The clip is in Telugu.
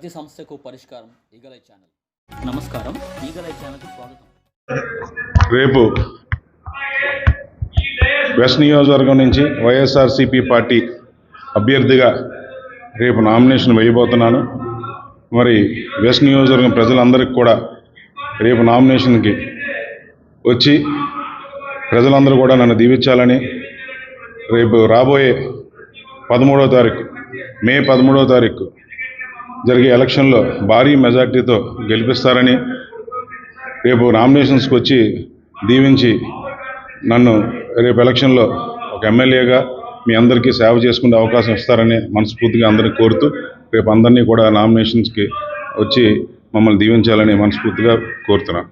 ప్రతి సమస్యకు పరిష్కారం ఈగలై ఛానల్. నమస్కారం, ఈగలై ఛానల్కి స్వాగతం. రేపు వెస్ట్ నియోజకవర్గం నుంచి వైఎస్ఆర్సీపీ పార్టీ అభ్యర్థిగా రేపు నామినేషన్ వేయబోతున్నాను. మరి వెస్ట్ నియోజకవర్గం ప్రజలందరికీ కూడా రేపు నామినేషన్కి వచ్చి ప్రజలందరూ కూడా నన్ను దీవించాలని, రేపు రాబోయే 13వ తారీఖు మే 13వ తారీఖు జరిగే ఎలక్షన్లో భారీ మెజార్టీతో గెలిపిస్తారని, రేపు నామినేషన్స్కి వచ్చి దీవించి నన్ను రేపు ఎలక్షన్లో ఒక ఎమ్మెల్యేగా మీ అందరికీ సేవ చేసుకునే అవకాశం ఇస్తారని మనస్ఫూర్తిగా అందరినీ కోరుతూ రేపు అందరినీ కూడా నామినేషన్స్కి వచ్చి మమ్మల్ని దీవించాలని మనస్ఫూర్తిగా కోరుతున్నాను.